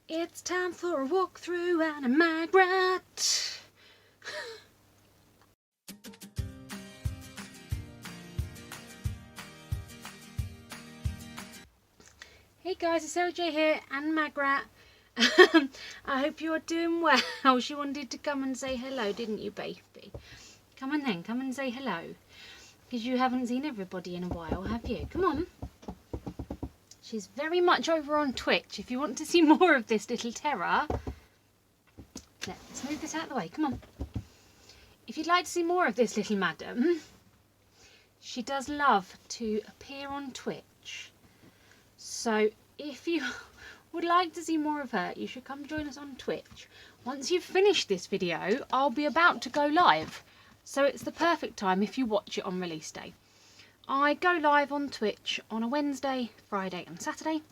It's time for a walk through Anna Margaret. Hey guys, it's OJ here, Anna Margaret. I hope you are doing well. She wanted to come and say hello, didn't you, baby? Come on then, come and say hello. Because you haven't seen everybody in a while, have you? Come on. She's very much over on Twitch. If you want to see more of this little terror, let's move this out of the way. Come on. If you'd like to see more of this little madam, she does love to appear on Twitch. So if you would like to see more of her, you should come join us on Twitch. Once you've finished this video, I'll be about to go live. So it's the perfect time if you watch it on release day. I go live on Twitch on a Wednesday, Friday and Saturday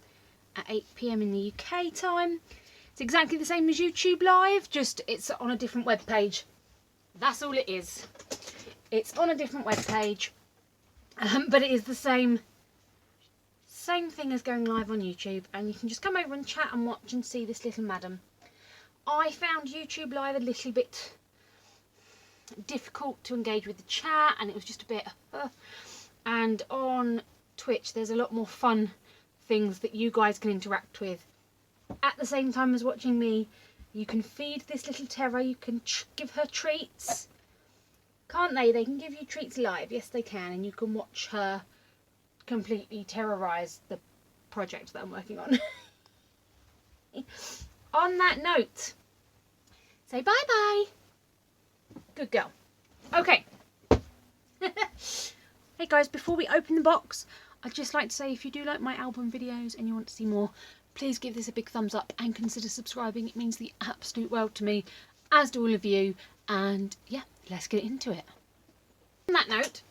at 8 PM in the UK time. It's exactly the same as YouTube Live, just it's on a different web page. That's all it is. It's on a different web page, but it is the same thing as going live on YouTube, and you can just come over and chat and watch and see this little madam. I found YouTube Live a little bit difficult to engage with the chat, and it was just a bit and on Twitch there's a lot more fun things that you guys can interact with at the same time as watching me. You can feed this little terror, you can give her treats, can't they? They can give you treats live, yes they can, and you can watch her completely terrorise the project that I'm working on. On that note, say bye bye. Good girl. Okay. Hey guys, before we open the box, I'd just like to say if you do like my album videos and you want to see more, please give this a big thumbs up and consider subscribing. It means the absolute world to me, as do all of you. And yeah, let's get into it. On that note,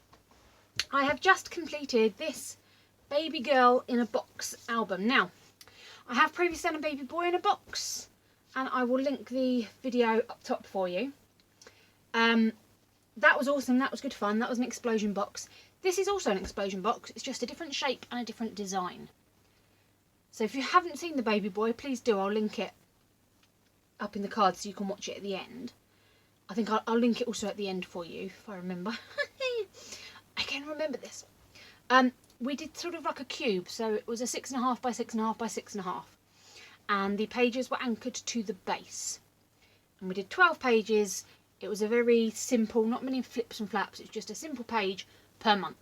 I have just completed this baby girl in a box album. Now, I have previously done a baby boy in a box, and I will link the video up top for you. That was awesome, that was good fun, that was an explosion box. This is also an explosion box, it's just a different shape and a different design. So if you haven't seen the baby boy, please do. I'll link it up in the card so you can watch it at the end. I think I'll link it also at the end for you, if I remember. I can remember this. We did sort of like a cube, so it was a 6.5 by 6.5 by 6.5. And the pages were anchored to the base. And we did 12 pages. It was a very simple, not many flips and flaps, it's just a simple page per month.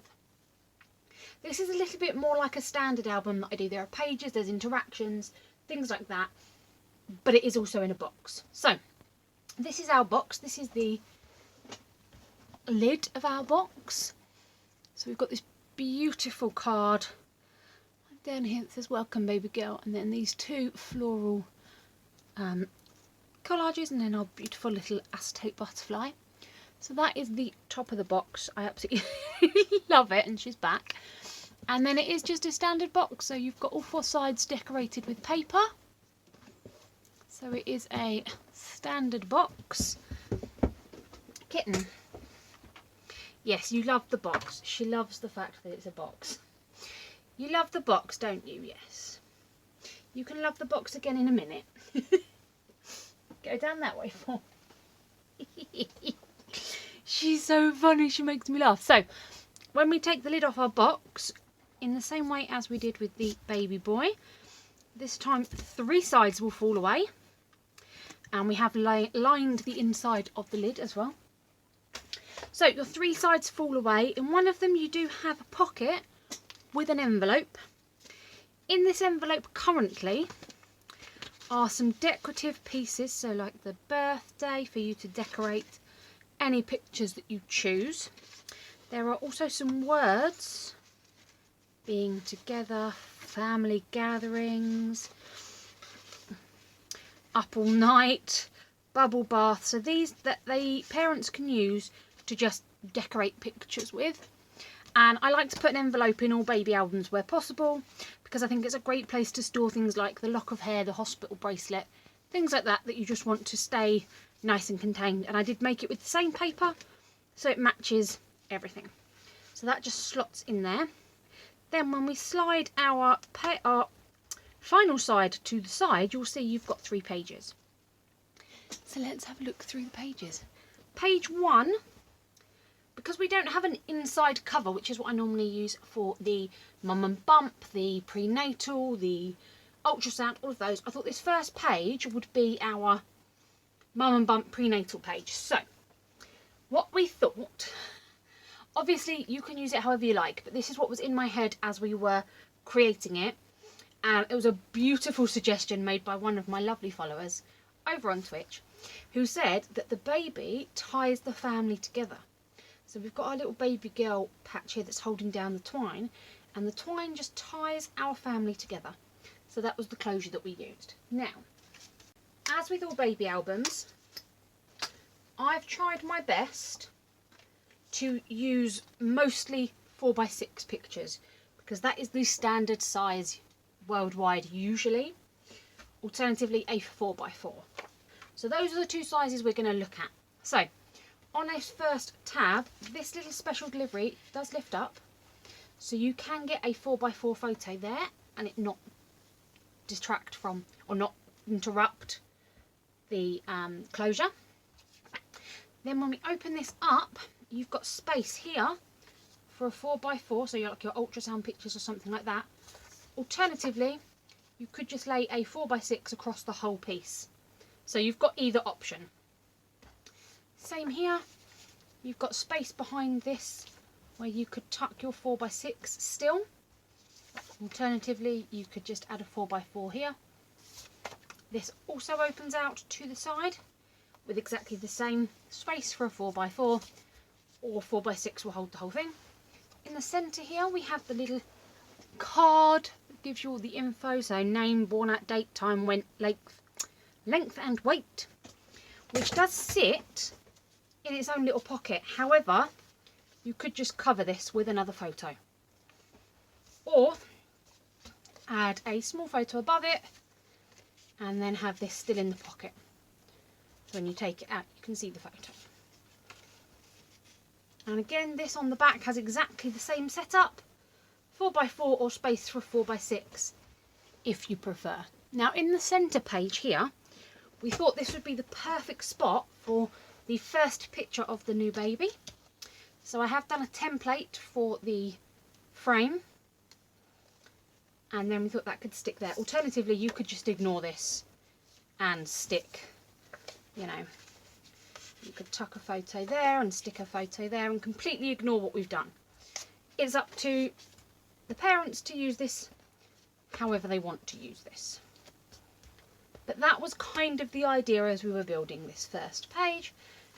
This is a little bit more like a standard album that I do. There are pages, there's interactions, things like that, but it is also in a box. So, this is our box. This is the lid of our box. So we've got this beautiful card. Down here it says welcome baby girl, and then these two floral collages, and then our beautiful little Aztec butterfly. So that is the top of the box. I absolutely love it, and she's back. And then it is just a standard box, so you've got all four sides decorated with paper. So it is a standard box. Kitten. Yes, you love the box. She loves the fact that it's a box. You love the box, don't you? Yes. You can love the box again in a minute. Go down that way for me. She's so funny, she makes me laugh. So, when we take the lid off our box, in the same way as we did with the baby boy, this time 3 sides will fall away. And we have lined the inside of the lid as well. So, your 3 sides fall away. In one of them you do have a pocket with an envelope. In this envelope currently are some decorative pieces, so like the birthday for you to decorate any pictures that you choose. There are also some words, being together, family gatherings, up all night, bubble bath. So these that the parents can use to just decorate pictures with. And I like to put an envelope in all baby albums where possible, because I think it's a great place to store things like the lock of hair, the hospital bracelet, things like that you just want to stay nice and contained. And I did make it with the same paper, so it matches everything. So that just slots in there. Then when we slide our final side to the side, you'll see you've got 3 pages. So let's have a look through the pages. Page 1, because we don't have an inside cover, which is what I normally use for the mum and bump, the prenatal, the ultrasound, all of those, I thought this first page would be our mum and bump prenatal page. So what we thought, obviously you can use it however you like, but this is what was in my head as we were creating it. And it was a beautiful suggestion made by one of my lovely followers over on Twitch, who said that the baby ties the family together. So we've got our little baby girl patch here that's holding down the twine, and the twine just ties our family together. So that was the closure that we used. Now, as with all baby albums, I've tried my best to use mostly 4x6 pictures, because that is the standard size worldwide usually. Alternatively, a 4x4. So those are the 2 sizes we're going to look at. So on this first tab, this little special delivery does lift up, so you can get a 4x4 photo there and it not distract from or not interrupt the closure. Then when we open this up, you've got space here for a 4x4, so you're like your ultrasound pictures or something like that. Alternatively, you could just lay a 4x6 across the whole piece. So you've got either option. Same here, you've got space behind this where you could tuck your 4x6 still. Alternatively, you could just add a 4x4 here. This also opens out to the side with exactly the same space for a 4x4, or 4x6 will hold the whole thing. In the centre here we have the little card that gives you all the info, so name, born at, date, time, length and weight, which does sit in its own little pocket. However, you could just cover this with another photo, or add a small photo above it and then have this still in the pocket. So when you take it out, you can see the photo. And again, this on the back has exactly the same setup, 4x4 or space for 4x6 if you prefer. Now in the centre page here, we thought this would be the perfect spot for the first picture of the new baby. So I have done a template for the frame, and then we thought that could stick there. Alternatively, you could just ignore this and stick, you know, you could tuck a photo there and stick a photo there and completely ignore what we've done. It's up to the parents to use this however they want to use this. But that was kind of the idea as we were building this first page,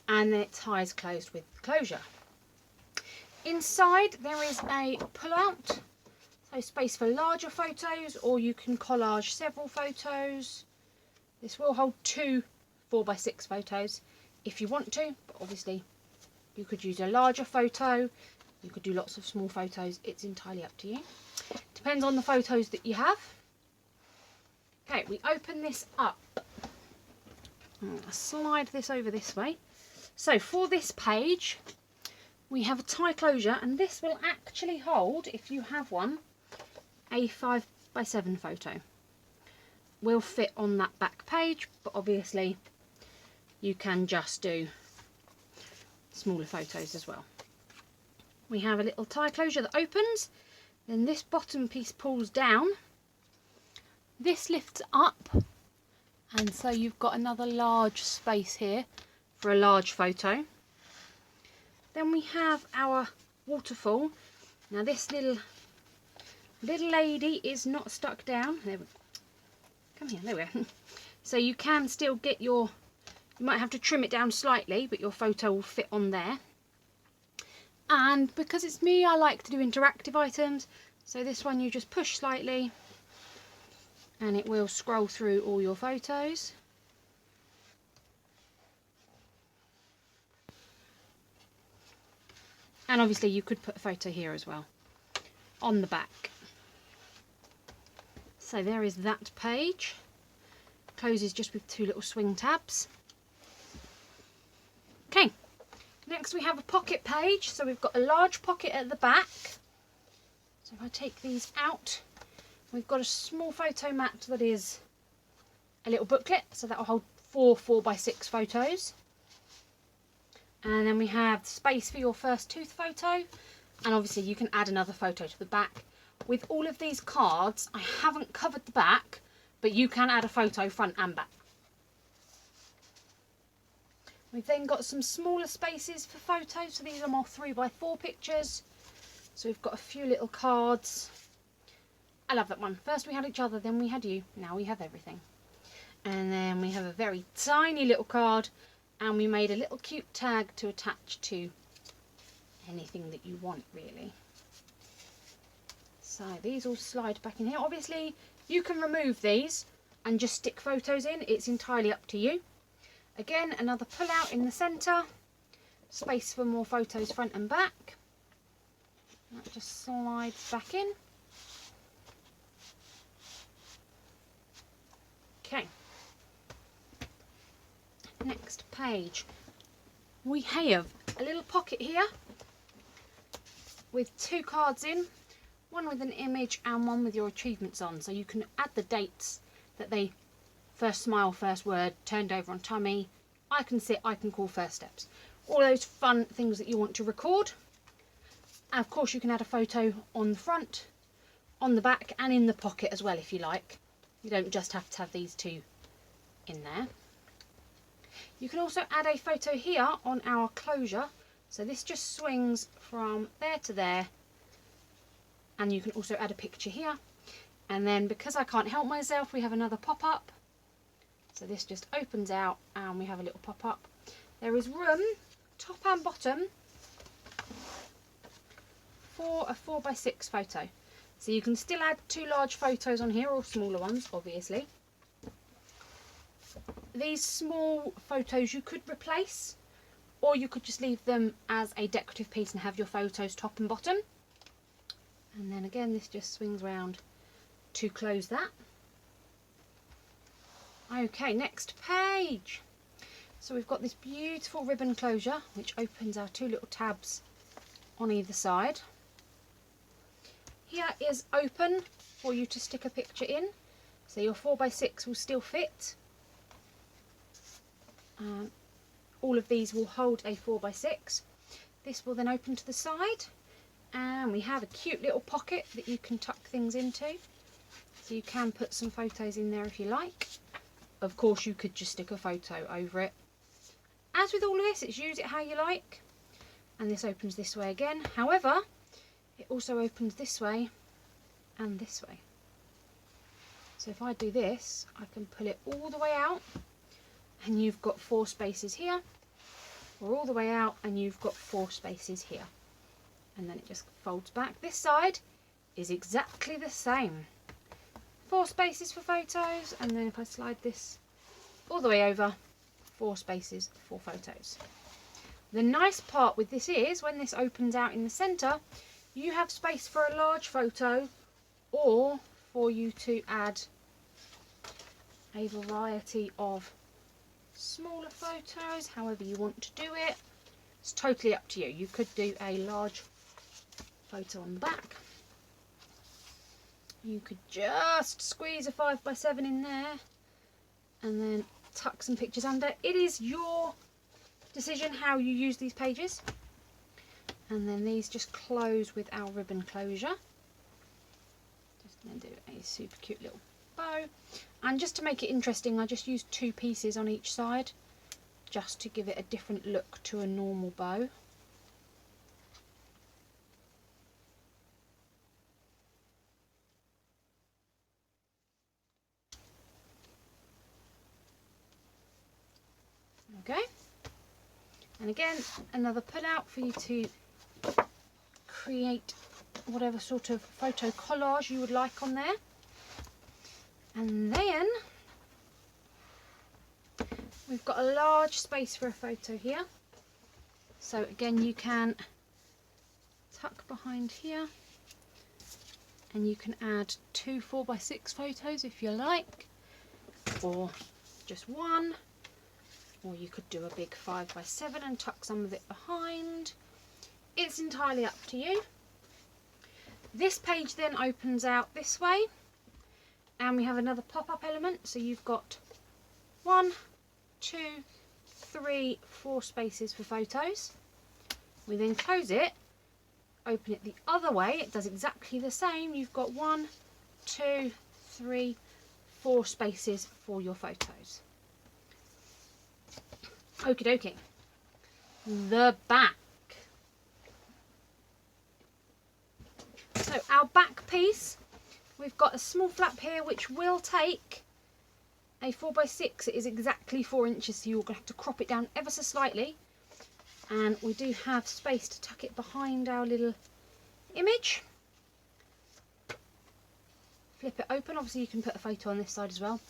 and then it ties closed with closure. Inside there is a pull-out, so space for larger photos, or you can collage several photos. This will hold 2 4x6 photos if you want to, but obviously you could use a larger photo, you could do lots of small photos, it's entirely up to you. Depends on the photos that you have. Okay, we open this up. I'll slide this over this way. So for this page, we have a tie closure, and this will actually hold, if you have one, a 5x7 photo. Will fit on that back page, but obviously you can just do smaller photos as well. We have a little tie closure that opens, then this bottom piece pulls down, this lifts up, and so you've got another large space here for a large photo. Then we have our waterfall. Now this little lady is not stuck down. There we go. Come here, there we go. So you can still get your, you might have to trim it down slightly, but your photo will fit on there. And because it's me, I like to do interactive items. So this one you just push slightly and it will scroll through all your photos. And obviously you could put a photo here as well on the back. So there is that page. Closes just with 2 little swing tabs. Okay, next we have a pocket page. So we've got a large pocket at the back. So if I take these out, We've got a small photo mat that is a little booklet, so that will hold 4 4x6 photos. And then we have space for your first tooth photo, and obviously you can add another photo to the back. With all of these cards, I haven't covered the back, but you can add a photo front and back. We've then got some smaller spaces for photos, so these are more 3x4 pictures. So we've got a few little cards. I love that one. First we had each other, then we had you, now we have everything. And then we have a very tiny little card, and we made a little cute tag to attach to anything that you want, really. So these all slide back in here. Obviously you can remove these and just stick photos in, it's entirely up to you. Again, another pull out in the centre, space for more photos front and back. That just slides back in. Okay, next page. We have a little pocket here with 2 cards in, one with an image and one with your achievements on, so you can add the dates that they first smile, first word, turned over on tummy, I can sit, I can call, first steps. All those fun things that you want to record. And of course you can add a photo on the front, on the back and in the pocket as well if you like. You don't just have to have these 2 in there. You can also add a photo here on our closure. So this just swings from there to there, and you can also add a picture here. And then because I can't help myself, we have another pop-up. So this just opens out and we have a little pop-up. There is room, top and bottom, for a 4x6 photo. So you can still add 2 large photos on here, or smaller ones, obviously. These small photos you could replace, or you could just leave them as a decorative piece and have your photos top and bottom. And then again, this just swings round to close that. Okay, next page. So we've got this beautiful ribbon closure, which opens our 2 little tabs on either side. Here is open for you to stick a picture in, so your 4x6 will still fit. All of these will hold a 4x6. This will then open to the side, and we have a cute little pocket that you can tuck things into, so you can put some photos in there if you like. Of course you could just stick a photo over it. As with all of this, it's use it how you like. And this opens this way again. However, it also opens this way and this way. So if I do this, I can pull it all the way out, and you've got 4 spaces here, or all the way out and you've got 4 spaces here. And then it just folds back. This side is exactly the same. 4 spaces for photos, and then if I slide this all the way over, 4 spaces for photos. The nice part with this is when this opens out in the centre, you have space for a large photo, or for you to add a variety of smaller photos, however you want to do it. It's totally up to you. You could do a large photo on the back. You could just squeeze a 5x7 in there and then tuck some pictures under. It is your decision how you use these pages. And then these just close with our ribbon closure. Just then do a super cute little bow. And just to make it interesting, I just used 2 pieces on each side, just to give it a different look to a normal bow. Okay, and again another pull out for you to create whatever sort of photo collage you would like on there. And then we've got a large space for a photo here, so again you can tuck behind here and you can add 2 4x6 photos if you like, or just 1. Or you could do a big 5x7 and tuck some of it behind. It's entirely up to you. This page then opens out this way, And we have another pop-up element, so you've got 1, 2, 3, 4 spaces for photos. We then close it, open it the other way, it does exactly the same. You've got 1, 2, 3, 4 spaces for your photos. Okie dokie. The back. So our back piece, we've got a small flap here which will take a 4x6. It is exactly 4 inches, so you're going to have to crop it down ever so slightly. And we do have space to tuck it behind our little image. Flip it open, obviously you can put a photo on this side as well.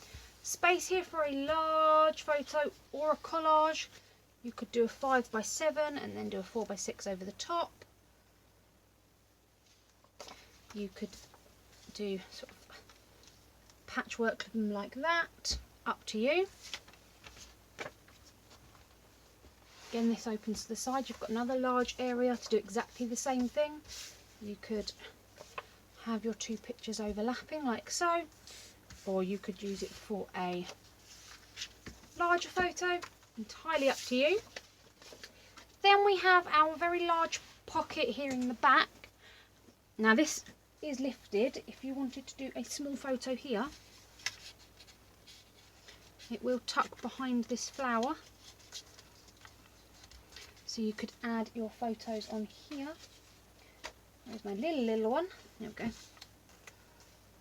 Space here for a large photo or a collage. You could do a 5x7 and then do a 4x6 over the top. You could do sort of patchwork like that, up to you. Again, this opens to the side. You've got another large area to do exactly the same thing. You could have your 2 pictures overlapping like so, or you could use it for a larger photo, entirely up to you. Then we have our very large pocket here in the back. Now this is lifted. If you wanted to do a small photo here, it will tuck behind this flower. So you could add your photos on here. There's my little one. There we go.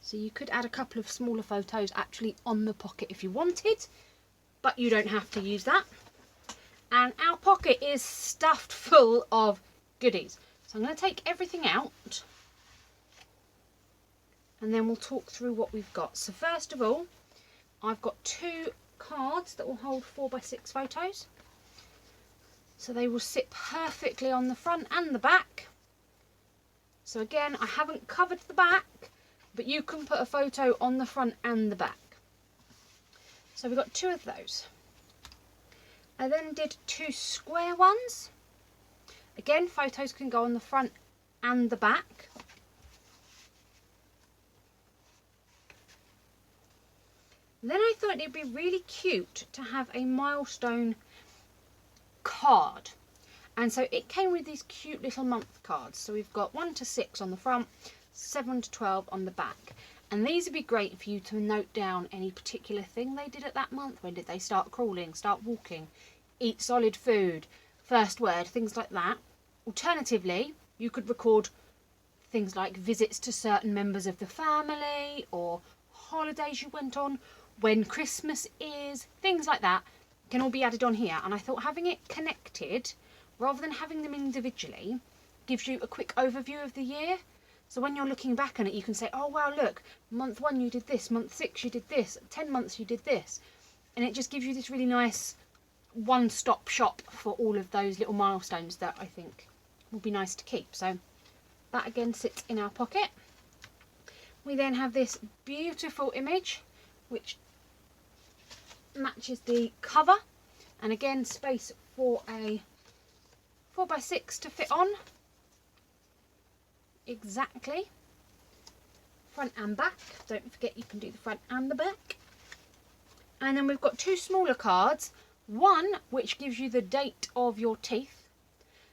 So you could add a couple of smaller photos actually on the pocket if you wanted, but you don't have to use that. And our pocket is stuffed full of goodies. So I'm going to take everything out and then we'll talk through what we've got. So first of all, I've got 2 cards that will hold 4x6 photos. So they will sit perfectly on the front and the back. So again, I haven't covered the back, but you can put a photo on the front and the back. So we've got 2 of those. I then did 2 square ones. Again, photos can go on the front and the back. Then I thought it'd be really cute to have a milestone card, and so it came with these cute little month cards. So we've got 1 to 6 on the front, 7 to 12 on the back, and these would be great for you to note down any particular thing they did at that month. When did they start crawling, start walking, eat solid food, first word, things like that. Alternatively, you could record things like visits to certain members of the family, or holidays you went on, when Christmas is, things like that can all be added on here. And I thought having it connected rather than having them individually gives you a quick overview of the year. So when you're looking back on it, you can say, oh wow, look, month 1 you did this, month 6 you did this, 10 months you did this, and it just gives you this really nice one-stop shop for all of those little milestones that I think will be nice to keep. So that again sits in our pocket. We then have this beautiful image which matches the cover, and again space for a 4x6 to fit on exactly, front and back. Don't forget you can do the front and the back. And then we've got 2 smaller cards, one which gives you the date of your teeth.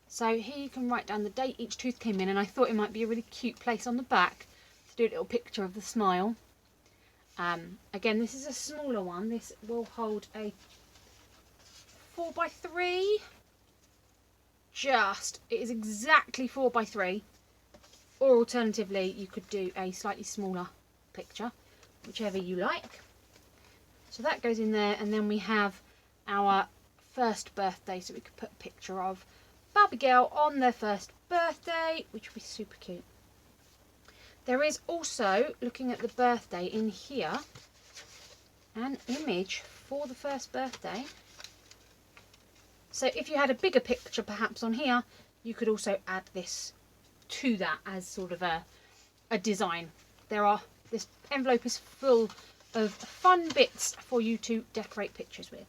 So here you can write down the date each tooth came in, and I thought it might be a really cute place on the back to do a little picture of the smile. Again, this is a smaller one. This will hold a 4x3. It is exactly 4x3. Or alternatively, you could do a slightly smaller picture, whichever you like. So that goes in there, and then we have our first birthday. So we could put a picture of Barbie girl on their first birthday, which would be super cute. There is also, looking at the birthday in here, an image for the first birthday. So if you had a bigger picture perhaps on here, you could also add this to that as sort of a design. This envelope is full of fun bits for you to decorate pictures with.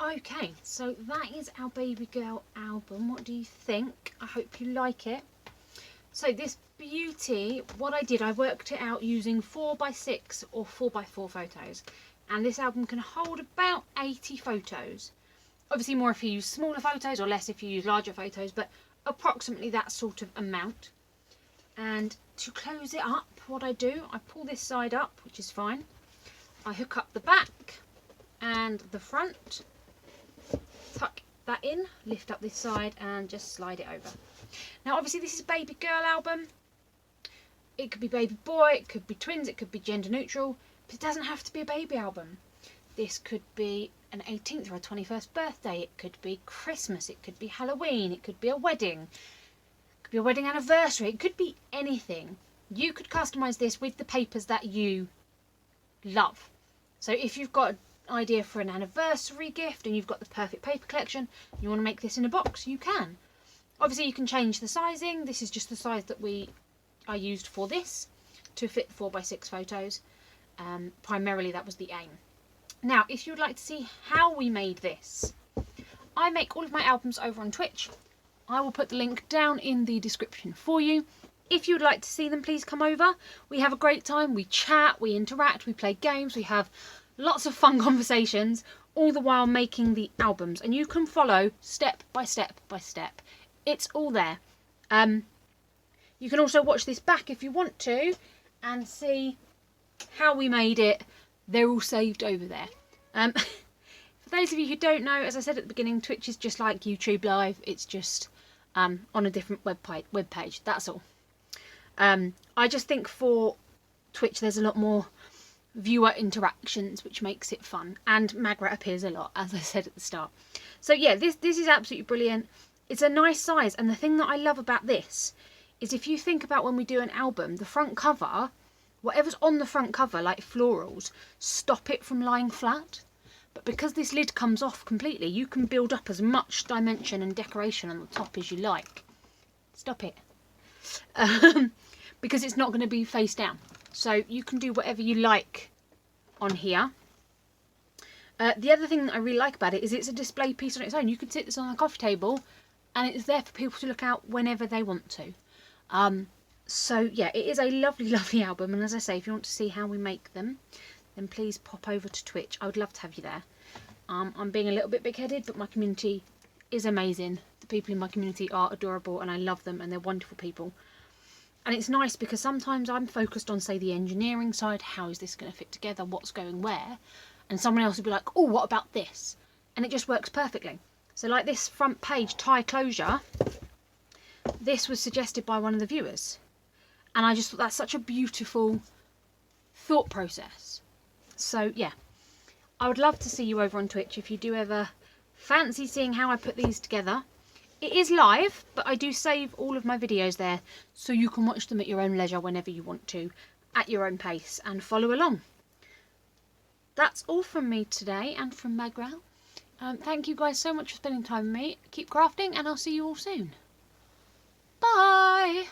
Okay, so that is our baby girl album. What do you think? I hope you like it. So this beauty, what I did, I worked it out using 4x6 or 4x4 photos. And this album can hold about 80 photos. Obviously more if you use smaller photos or less if you use larger photos, but approximately that sort of amount. And to close it up, what I do, I pull this side up, which is fine. I hook up the back and the front, tuck that in, lift up this side and just slide it over. Now obviously this is a baby girl album. It could be baby boy, it could be twins, it could be gender neutral, but it doesn't have to be a baby album. This could be an 18th or a 21st birthday, it could be Christmas, it could be Halloween, it could be a wedding, it could be a wedding anniversary, it could be anything. You could customise this with the papers that you love. So if you've got an idea for an anniversary gift and you've got the perfect paper collection, you want to make this in a box, you can. Obviously you can change the sizing. This is just the size that I used for this to fit 4x6 photos. Primarily that was the aim. Now if you would like to see how we made this, I make all of my albums over on Twitch. I will put the link down in the description for you. If you would like to see them, please come over. We have a great time, we chat, we interact, we play games, we have lots of fun conversations, all the while making the albums. And you can follow step by step by step. It's all there. You can also watch this back if you want to and see how we made it. They're all saved over there. For those of you who don't know, as I said at the beginning, Twitch is just like YouTube Live. It's just on a different web page. That's all. I just think for Twitch there's a lot more viewer interactions, which makes it fun, and Magra appears a lot, as I said at the start. So yeah, this is absolutely brilliant. It's a nice size, and the thing that I love about this is if you think about when we do an album, the front cover, whatever's on the front cover, like florals, stop it from lying flat. But because this lid comes off completely, you can build up as much dimension and decoration on the top as you like. Stop it. Because it's not going to be face down. So you can do whatever you like on here. The other thing that I really like about it is it's a display piece on its own. You can sit this on a coffee table and it's there for people to look out whenever they want to. So yeah, it is a lovely, lovely album. And as I say, if you want to see how we make them, then please pop over to Twitch. I would love to have you there. I'm being a little bit big-headed, but my community is amazing. The people in my community are adorable and I love them and they're wonderful people. And it's nice because sometimes I'm focused on, say, the engineering side. How is this going to fit together? What's going where? And someone else will be like, oh, what about this? And it just works perfectly. So like this front page, tie closure, this was suggested by one of the viewers. And I just thought that's such a beautiful thought process. So yeah, I would love to see you over on Twitch if you do ever fancy seeing how I put these together. It is live, but I do save all of my videos there, so you can watch them at your own leisure whenever you want to, at your own pace, and follow along. That's all from me today, and from Magra. Thank you guys so much for spending time with me. Keep crafting, and I'll see you all soon. Bye!